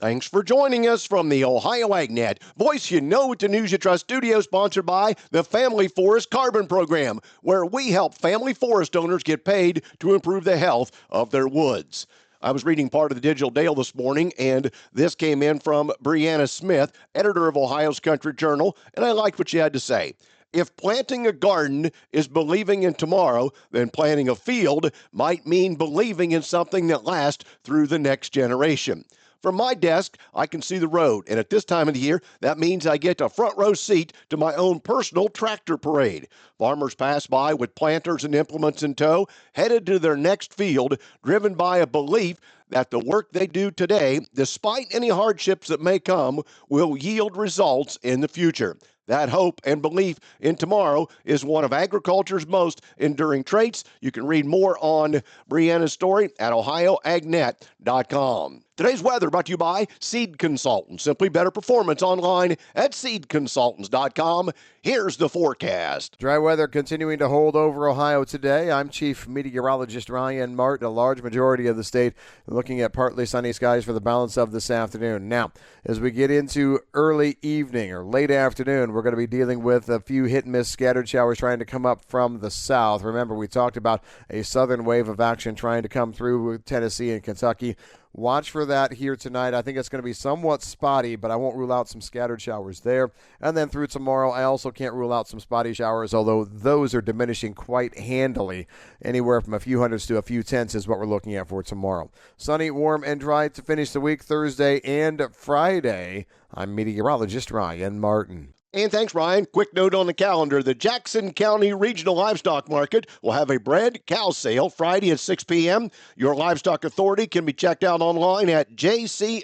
Thanks for joining us from the Ohio AgNet. Voice you know with the News You Trust studio, sponsored by the Family Forest Carbon Program, where we help family forest owners get paid to improve the health of their woods. I was reading part of the Digital Dale this morning, and this came in from Brianna Smith, editor of Ohio's Country Journal, and I liked what she had to say. If planting a garden is believing in tomorrow, then planting a field might mean believing in something that lasts through the next generation. From my desk, I can see the road, and at this time of the year, that means I get a front row seat to my own personal tractor parade. Farmers pass by with planters and implements in tow, headed to their next field, driven by a belief that the work they do today, despite any hardships that may come, will yield results in the future. That hope and belief in tomorrow is one of agriculture's most enduring traits. You can read more on Brianna's story at ohioagnet.com. Today's weather brought to you by Seed Consultants. Simply better performance online at seedconsultants.com. Here's the forecast. Dry weather continuing to hold over Ohio today. I'm Chief Meteorologist Ryan Martin. A large majority of the state looking at partly sunny skies for the balance of this afternoon. Now, as we get into early evening or late afternoon, we're going to be dealing with a few hit-and-miss scattered showers trying to come up from the south. Remember, we talked about a southern wave of action trying to come through with Tennessee and Kentucky. Watch for that here tonight. I think it's going to be somewhat spotty, but I won't rule out some scattered showers there. And then through tomorrow, I also can't rule out some spotty showers, although those are diminishing quite handily. Anywhere from a few hundreds to a few tenths is what we're looking at for tomorrow. Sunny, warm, and dry to finish the week Thursday and Friday. I'm meteorologist Ryan Martin. And thanks, Ryan. Quick note on the calendar. The Jackson County Regional Livestock Market will have a bred cow sale Friday at 6 p.m. Your livestock authority can be checked out online at jcrlm.com.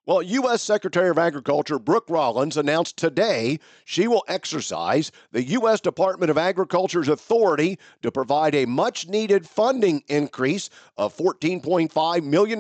Well, U.S. Secretary of Agriculture Brooke Rollins announced today she will exercise the U.S. Department of Agriculture's authority to provide a much-needed funding increase of $14.5 million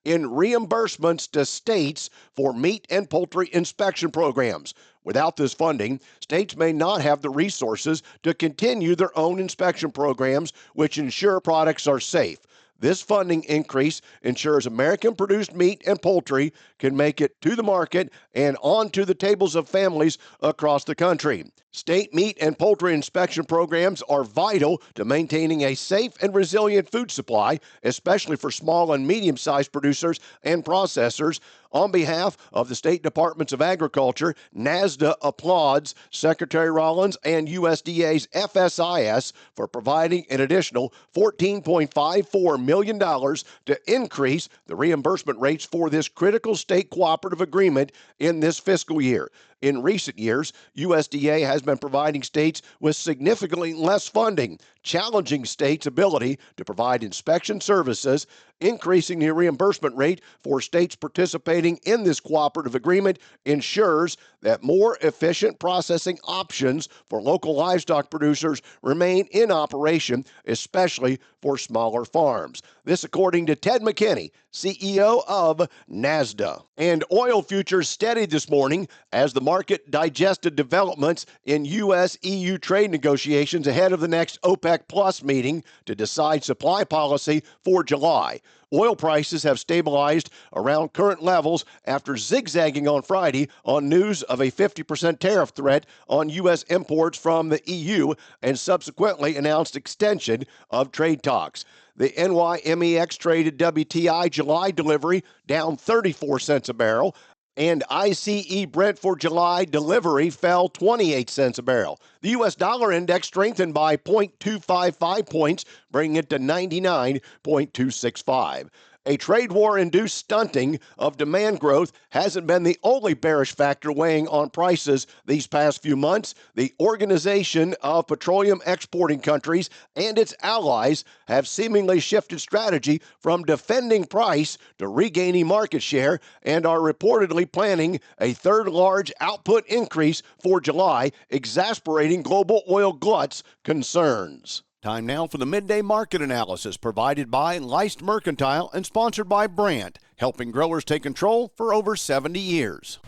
in reimbursements to states for meat and poultry inspection programs. Without this funding, states may not have the resources to continue their own inspection programs, which ensure products are safe. This funding increase ensures American-produced meat and poultry can make it to the market and onto the tables of families across the country. State meat and poultry inspection programs are vital to maintaining a safe and resilient food supply, especially for small and medium-sized producers and processors. On behalf of the State Departments of Agriculture, NASDA applauds Secretary Rollins and USDA's FSIS for providing an additional $14.54 million to increase the reimbursement rates for this critical state cooperative agreement in this fiscal year. In recent years, USDA has been providing states with significantly less funding, challenging states' ability to provide inspection services. Increasing the reimbursement rate for states participating in this cooperative agreement ensures that more efficient processing options for local livestock producers remain in operation, especially for smaller farms. This according to Ted McKinney, CEO of NASDA. And oil futures steadied this morning as the market digested developments in U.S.-EU trade negotiations ahead of the next OPEC Plus meeting to decide supply policy for July. Oil prices have stabilized around current levels after zigzagging on Friday on news of a 50% tariff threat on U.S. imports from the EU and subsequently announced extension of trade talks. The NYMEX traded WTI July delivery down 34 cents a barrel, and ICE Brent for July delivery fell 28 cents a barrel. The U.S. dollar index strengthened by 0.255 points, bringing it to 99.265. A trade war-induced stunting of demand growth hasn't been the only bearish factor weighing on prices these past few months. The Organization of Petroleum Exporting Countries and its allies have seemingly shifted strategy from defending price to regaining market share and are reportedly planning a third large output increase for July, exasperating global oil gluts' concerns. Time now for the Midday Market Analysis provided by Leist Mercantile and sponsored by Brandt, helping growers take control for over 70 years.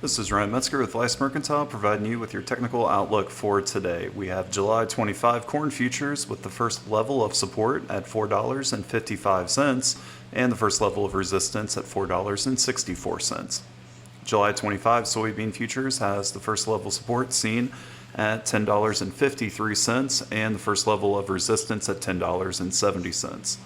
This is Ryan Metzger with Lice Mercantile, providing you with your technical outlook for today. We have July 25 corn futures with the first level of support at $4.55 and the first level of resistance at $4.64. July 25 soybean futures has the first level support seen at $10.53 and the first level of resistance at $10.70.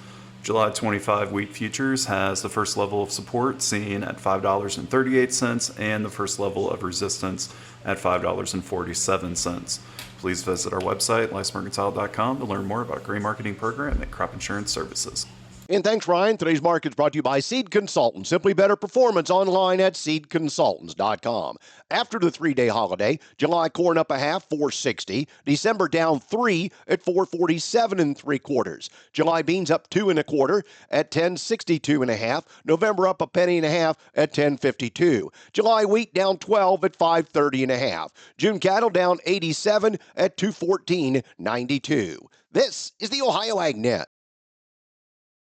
July 25 wheat futures has the first level of support seen at $5.38 and the first level of resistance at $5.47. Please visit our website, licemercantile.com, to learn more about grain marketing program and crop insurance services. And thanks, Ryan. Today's market is brought to you by Seed Consultants. Simply better performance online at seedconsultants.com. After the three-day holiday, July corn up a half, 460. December down 3 at 447 3/4. July beans up 2 1/4 at 1062 1/2. November up a penny and a half at 1052. July wheat down 12 at 530 1/2. June cattle down 87 at 214.92. This is the Ohio AgNet.